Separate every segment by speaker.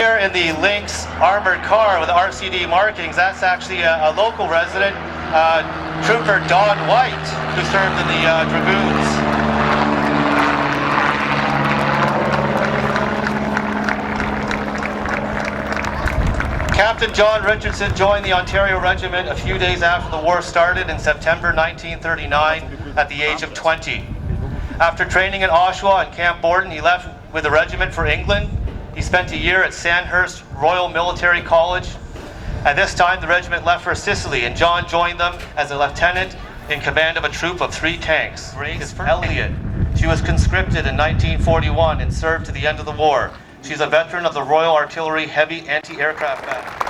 Speaker 1: here in the Lynx armored car with RCD markings, that's actually a local resident, Trooper Don White, who served in the Dragoons. Captain John Richardson joined the Ontario Regiment a few days after the war started in September 1939 at the age of 20. After training in Oshawa and Camp Borden, he left with the regiment for England. He spent a year at Sandhurst Royal Military College. At this time, the regiment left for Sicily, and John joined them as a lieutenant in command of a troop of 3 tanks. Grace Elliott. She was conscripted in 1941 and served to the end of the war. She's a veteran of the Royal Artillery Heavy Anti-Aircraft Battery.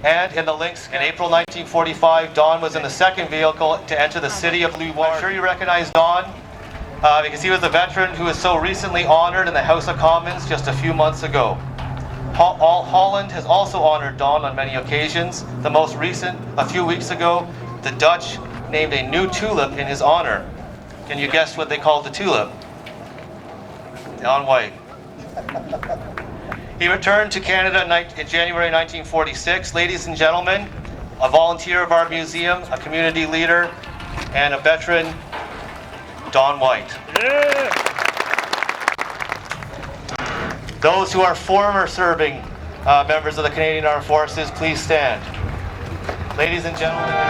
Speaker 1: And in the Lynx, in April 1945, Don was in the second vehicle to enter the city of Louisbourg. I'm sure you recognize Don because he was a veteran who was so recently honored in the House of Commons just a few months ago. Holland has also honored Don on many occasions. The most recent, a few weeks ago, the Dutch named a new tulip in his honor. Can you guess what they called the tulip? Don White. He returned to Canada in January 1946. Ladies and gentlemen, a volunteer of our museum, a community leader, and a veteran, Don White. Yeah. Those who are former serving members of the Canadian Armed Forces, please stand. Ladies and gentlemen.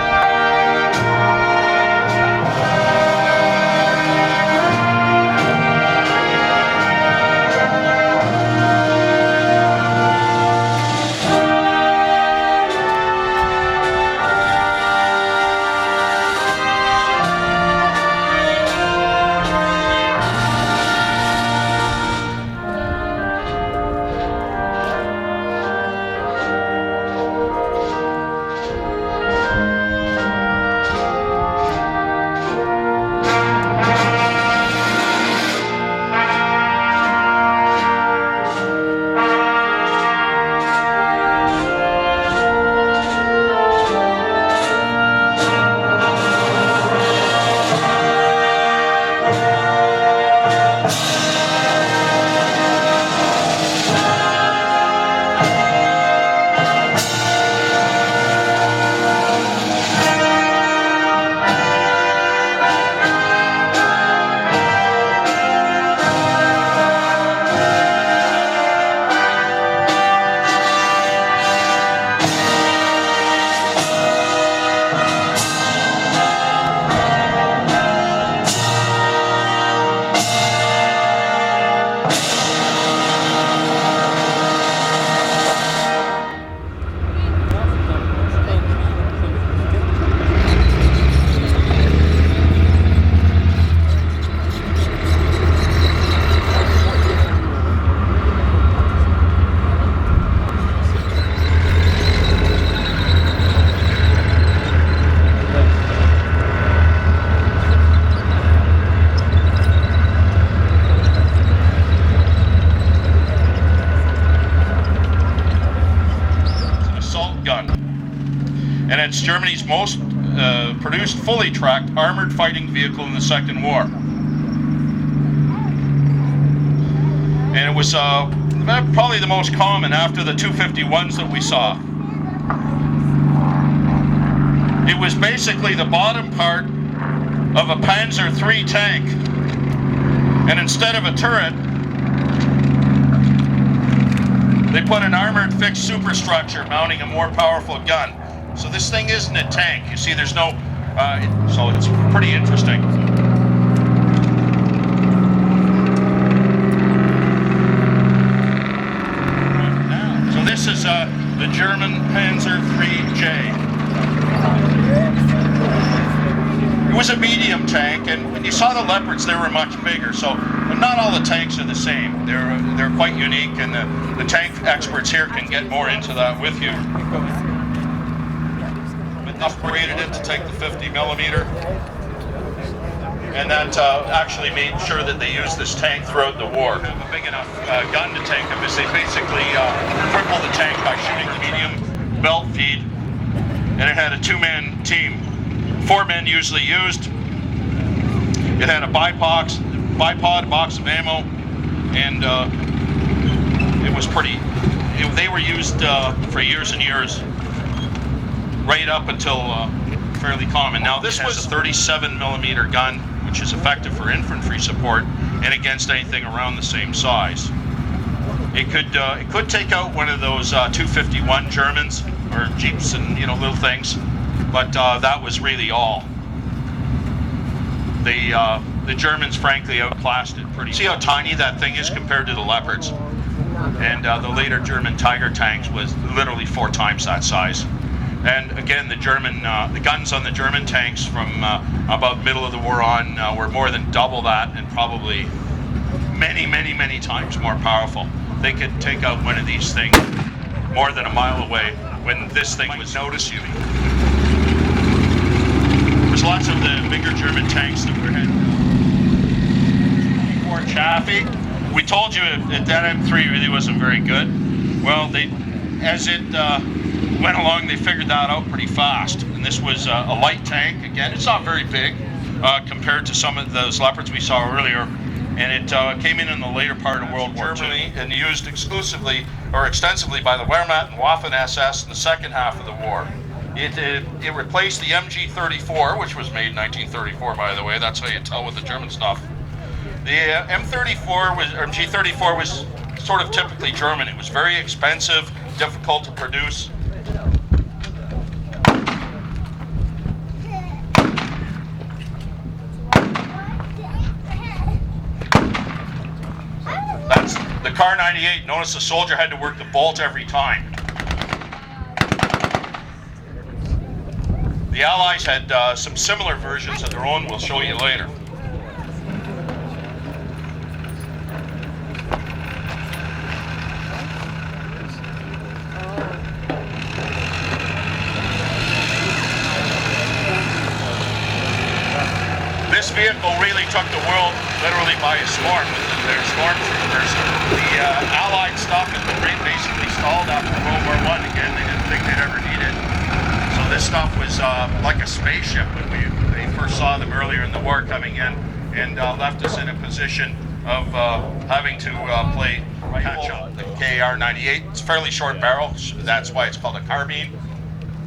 Speaker 2: And it's Germany's most produced fully tracked armored fighting vehicle in the Second War. And it was probably the most common after the 251s that we saw. It was basically the bottom part of a Panzer III tank. And instead of a turret, they put an armored fixed superstructure mounting a more powerful gun. So this thing isn't a tank. You see, there's no, so it's pretty interesting. So this is the German Panzer IIIJ. It was a medium tank, and when you saw the Leopards, they were much bigger. So, but not all the tanks are the same. They're quite unique, and the tank experts here can get more into that with you. Upgraded it to take the 50 millimeter, and that actually made sure that they used this tank throughout the war. Have a big enough gun to take them, is they basically crippled the tank by shooting the medium belt feed, and it had a 2-man team. 4 men usually used, It had a bipod box of ammo, and it was pretty. They were used for years and years, right up until fairly common. Now this was a 37 millimeter gun, which is effective for infantry support and against anything around the same size. It could take out one of those 251 Germans or Jeeps and little things, but that was really all. The Germans frankly outclassed it pretty. See how tiny that thing is compared to the Leopards, and the later German Tiger tanks was literally 4 times that size. And again, the guns on the German tanks from about middle of the war on were more than double that, and probably many times more powerful. They could take out one of these things more than a mile away when this thing was notice you. There's lots of the bigger German tanks that were heading for Chaffee. We told you that M3 really wasn't very good. Well, as it went along, they figured that out pretty fast. And this was a light tank. Again, it's not very big compared to some of those Leopards we saw earlier. And it came in the later part of World War II and used exclusively or extensively by the Wehrmacht and Waffen-SS in the second half of the war. It replaced the MG-34, which was made in 1934, by the way. That's how you tell with the German stuff. The MG-34 was sort of typically German. It was very expensive, difficult to produce. That's the Car 98. Notice the soldier had to work the bolt every time. The Allies had some similar versions of their own. We'll show you later. This vehicle really took the world literally by a storm with their stormtroopers. The Allied stuff and the Marine basically stalled after World War I. Again, they didn't think they'd ever need it. So this stuff was like a spaceship when they first saw them earlier in the war coming in, and left us in a position of having to play catch up. The KAR-98, it's a fairly short barrel, so that's why it's called a carbine.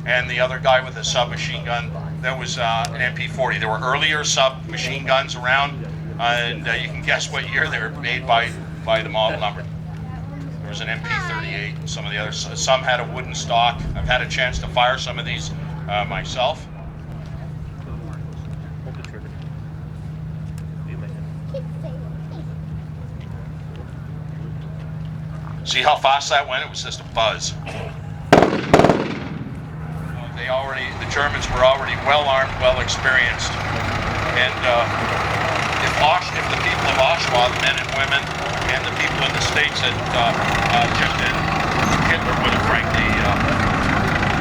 Speaker 2: And the other guy with a submachine gun, that was an MP-40. There were earlier submachine guns around, and you can guess what year they were made by the model number. There was an MP-38, and some of the others. Some had a wooden stock. I've had a chance to fire some of these myself. See how fast that went? It was just a buzz. The Germans were already well armed, well experienced, and if the people of Oshawa, the men and women, and the people in the States had chipped in, Hitler would have frankly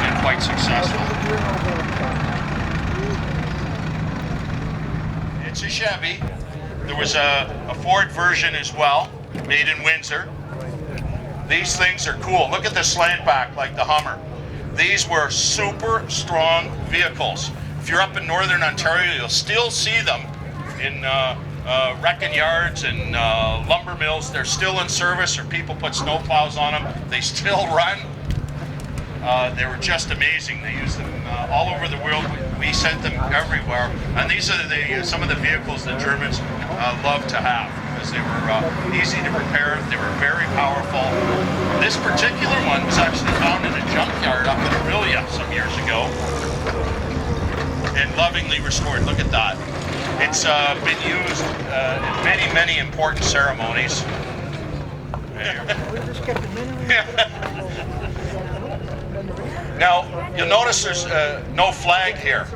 Speaker 2: been quite successful. It's a Chevy. There was a Ford version as well, made in Windsor. These things are cool. Look at the slant back like the Hummer. These were super strong vehicles. If you're up in northern Ontario, you'll still see them in wrecking yards and lumber mills. They're still in service, or people put snow plows on them. They still run. They were just amazing. They used them all over the world. We sent them everywhere. And these are some of the vehicles the Germans loved to have, because they were easy to repair. They were very powerful. This particular one was actually found in a junkyard up in Aurelia some years ago and lovingly restored. Look at that. It's been used in many important ceremonies. Now, you'll notice there's no flag here.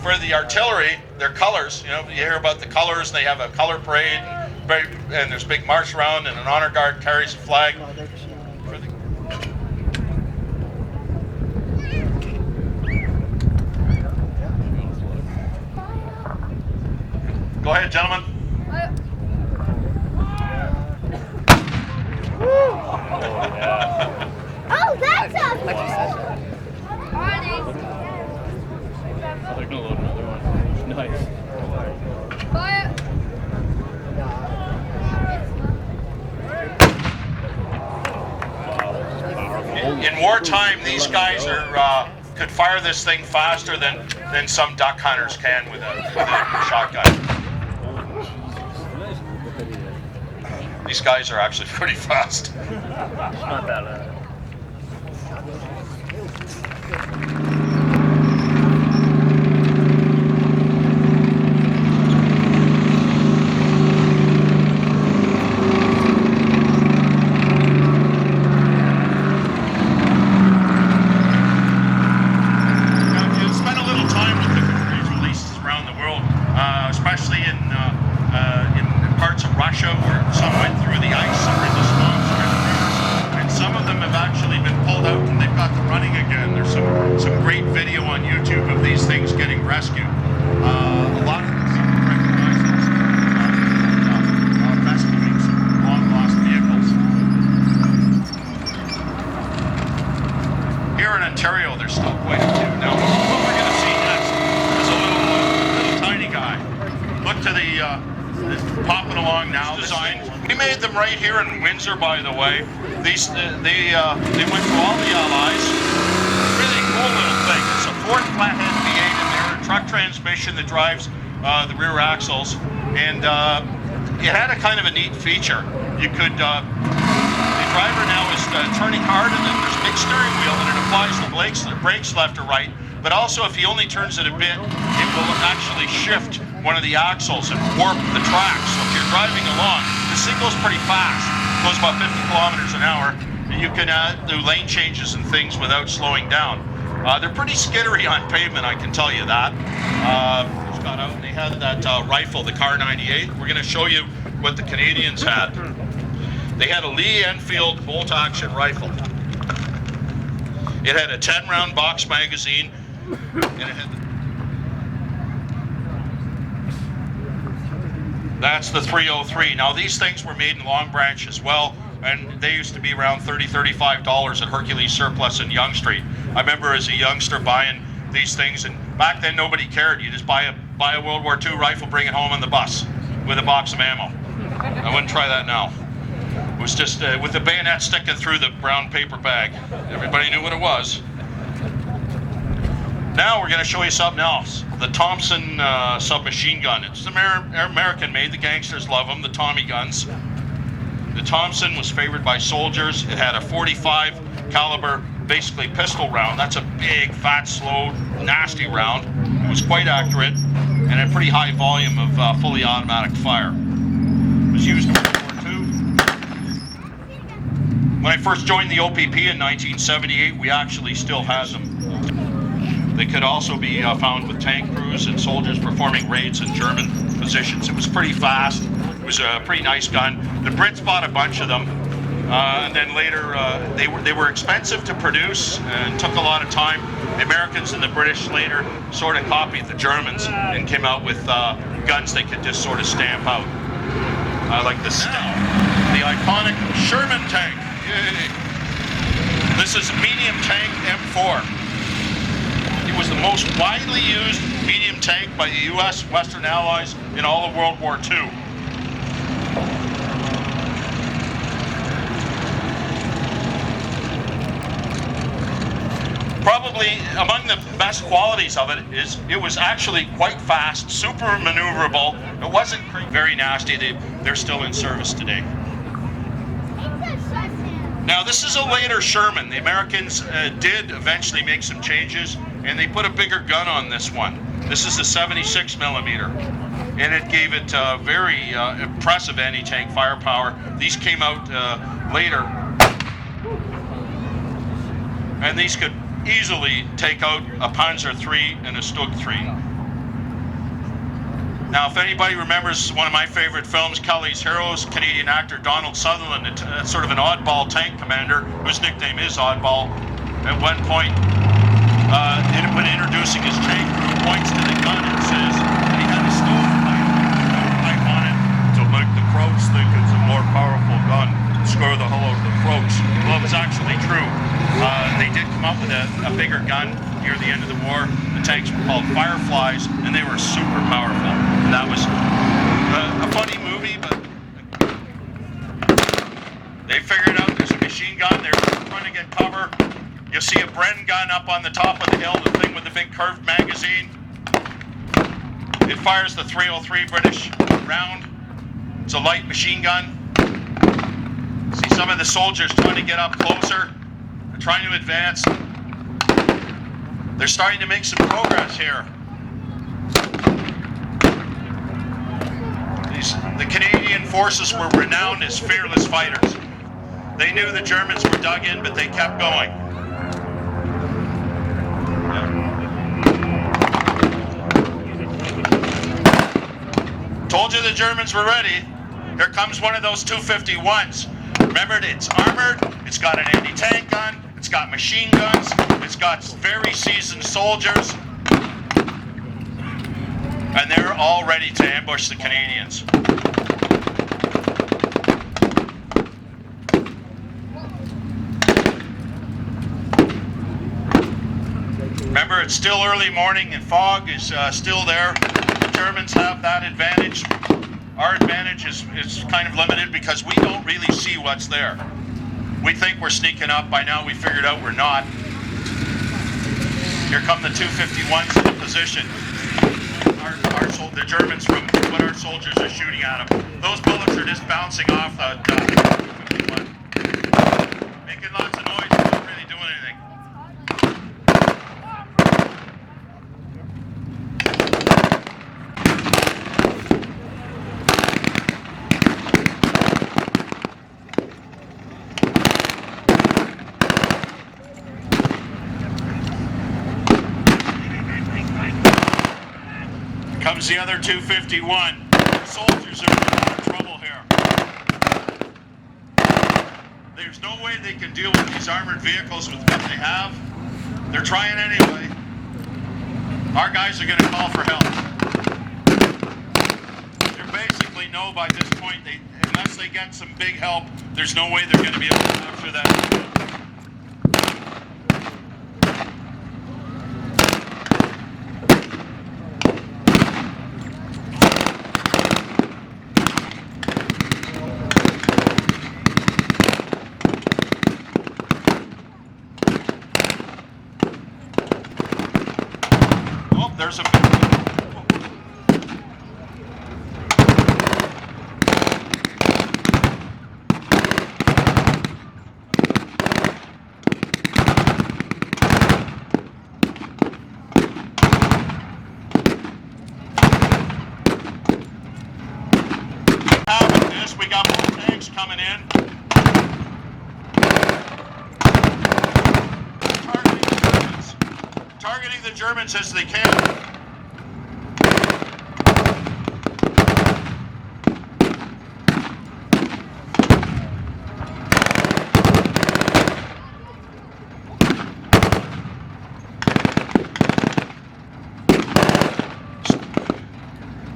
Speaker 2: For the artillery, their colors, you hear about the colors, and they have a color parade, and there's a big march around, and an honor guard carries a flag. Go ahead, gentlemen.
Speaker 3: Oh, that's a
Speaker 4: They're gonna load another one. Nice.
Speaker 2: wartime, these guys could fire this thing faster than some duck hunters can with a shotgun. These guys are actually pretty fast.
Speaker 3: Not bad.
Speaker 2: Right here in Windsor, by the way, they went to all the Allies. Really cool little thing. It's a Ford flathead V8 in there, a truck transmission that drives the rear axles, and it had a kind of a neat feature. You could, the driver now is turning hard, and then there's a big steering wheel, and it applies the brakes left or right. But also, if he only turns it a bit, it will actually shift one of the axles and warp the tracks. So if you're driving along, the signal's pretty fast. It goes about 50 kilometers an hour. And you can do lane changes and things without slowing down. They're pretty skittery on pavement, I can tell you that. Just got out and they had that rifle, the Car 98. We're going to show you what the Canadians had. They had a Lee Enfield bolt-action rifle. It had a 10-round box magazine, and it had that's the 303. Now these things were made in Long Branch as well, and they used to be around $30, $35 at Hercules Surplus in Yonge Street. I remember as a youngster buying these things, and back then nobody cared. You just buy a World War II rifle, bring it home on the bus with a box of ammo. I wouldn't try that now. It was just with the bayonet sticking through the brown paper bag. Everybody knew what it was. Now we're going to show you something else. The Thompson Submachine Gun. It's American made. The gangsters love them, the Tommy guns. The Thompson was favored by soldiers. It had a 45 caliber, basically pistol round. That's a big, fat, slow, nasty round. It was quite accurate and a pretty high volume of fully automatic fire. It was used in World War II. When I first joined the OPP in 1978, we actually still had them. They could also be found with tank crews and soldiers performing raids in German positions. It was pretty fast. It was a pretty nice gun. The Brits bought a bunch of them, and then later they were expensive to produce and took a lot of time. The Americans and the British later sort of copied the Germans and came out with guns they could just sort of stamp out. Like this, the iconic Sherman tank. Yay. This is a medium tank M4. It was the most widely used medium tank by the U.S. Western Allies in all of World War II. Probably among the best qualities of it is it was actually quite fast, super maneuverable. It wasn't very nasty. They're still in service today. Now this is a later Sherman. The Americans did eventually make some changes, and they put a bigger gun on this one. This is a 76 millimeter, and it gave it very impressive anti-tank firepower. These came out later, and these could easily take out a Panzer III and a Stug III. Now, if anybody remembers one of my favorite films, Kelly's Heroes, Canadian actor Donald Sutherland, sort of an oddball tank commander, whose nickname is Oddball, at one point, when introducing his tank crew, points to the gun and says that he had a stovepipe on it to make the Croats think it's a more powerful gun, scare the hell out of the Croats. Well, it was actually true. They did come up with a bigger gun near the end of the war. The tanks were called Fireflies, and they were super powerful. And that was a funny movie, but they figured out there's a machine gun. They were trying to get cover. see a Bren gun up on the top of the hill, the thing with the big curved magazine. It fires the 303 British round. It's a light machine gun. See some of the soldiers trying to get up closer. They're trying to advance. They're starting to make some progress here. The Canadian forces were renowned as fearless fighters. They knew the Germans were dug in, but they kept going. Told you the Germans were ready. Here comes one of those 251s. Remember, it's armored, it's got an anti-tank gun, it's got machine guns, it's got very seasoned soldiers, and they're all ready to ambush the Canadians. Remember, it's still early morning and fog is still there. The Germans have that advantage. Our advantage is kind of limited because we don't really see what's there. We think we're sneaking up. By now we figured out we're not. Here come the 251s in position. The Germans from what our soldiers are shooting at them. Those bullets are just bouncing off the 251. Making lots of noise, but not really doing anything. Comes the other 251. The soldiers are in a lot of trouble here. There's no way they can deal with these armored vehicles with what they have. They're trying anyway. Our guys are going to call for help. They basically know by this point, unless they get some big help, there's no way they're going to be able to capture that. There's a we got more tanks coming in. Targeting the Germans as they can.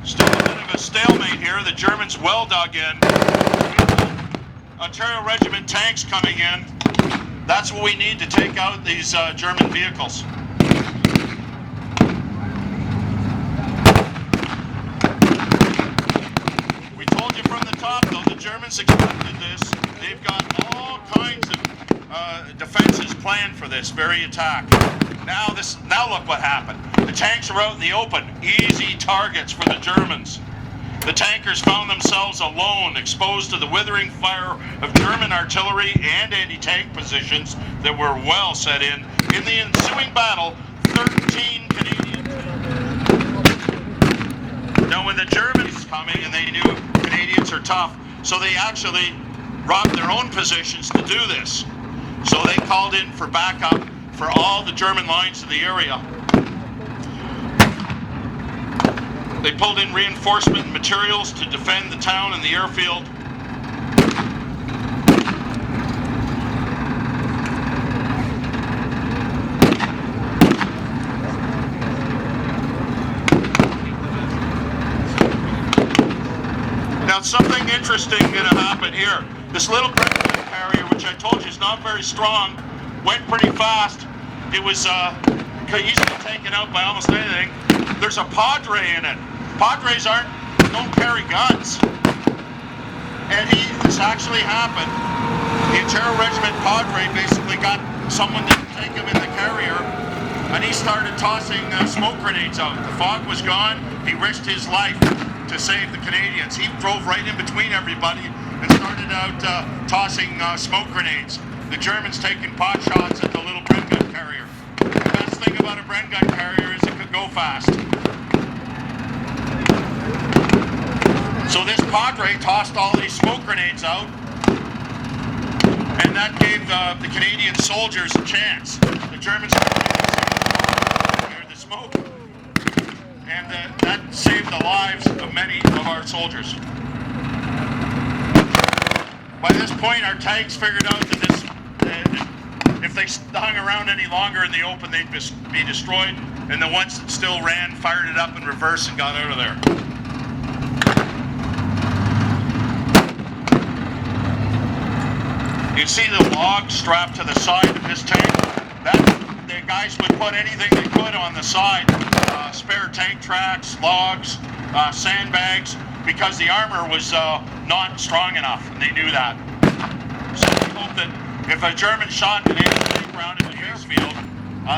Speaker 2: Still a bit of a stalemate here. The Germans well dug in. Ontario Regiment tanks coming in. That's what we need to take out these German vehicles. The Germans expected this. They've got all kinds of defenses planned for this very attack. Now look what happened. The tanks are out in the open, easy targets for the Germans. The tankers found themselves alone, exposed to the withering fire of German artillery and anti-tank positions that were well set in. In the ensuing battle, 13 Canadians. Now when the Germans coming and they knew Canadians are tough, so they actually robbed their own positions to do this. So they called in for backup for all the German lines in the area. They pulled in reinforcement and materials to defend the town and the airfield. Now something interesting going to happen here. This little British carrier, which I told you is not very strong, went pretty fast. It was easily taken out by almost anything. There's a Padre in it. Padres don't carry guns. And this actually happened. the Ontario Regiment Padre basically got someone to take him in the carrier, and he started tossing smoke grenades out. The fog was gone. He risked his life to save the Canadians. He drove right in between everybody and started out tossing smoke grenades. The Germans taking pot shots at the little Bren gun carrier. The best thing about a Bren gun carrier is it could go fast. So this Padre tossed all these smoke grenades out, and that gave the Canadian soldiers a chance. The Germans cleared the smoke, and that saved the lives of many of our soldiers. By this point, our tanks figured out that if they hung around any longer in the open, they'd be destroyed, and the ones that still ran fired it up in reverse and got out of there. You see the log strapped to the side of this tank? The guys would put anything they could on the side, spare tank tracks, logs, sandbags, because the armor was not strong enough, and they knew that. So we hope that if a German shot an anti-tank round in the airfield,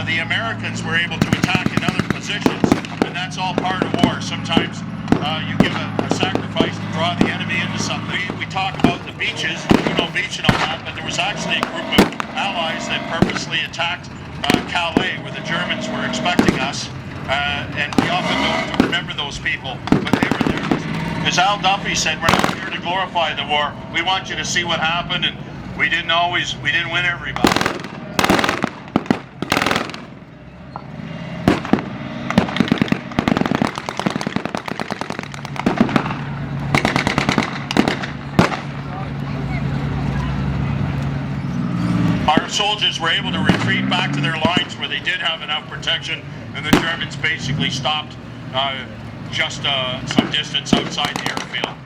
Speaker 2: the Americans were able to attack in other positions, and that's all part of war. Sometimes you give a sacrifice to draw the enemy into something. We talk about the beaches, Beach and all that, but there was actually a group of allies that purposely attacked Calais, where the Germans were expecting us, and we often don't remember those people, but they were there. As Al Duffy said, we're not here to glorify the war. We want you to see what happened, and we didn't win everybody. Our soldiers were able to retreat back to their lines where they did have enough protection, and the Germans basically stopped just some distance outside the airfield.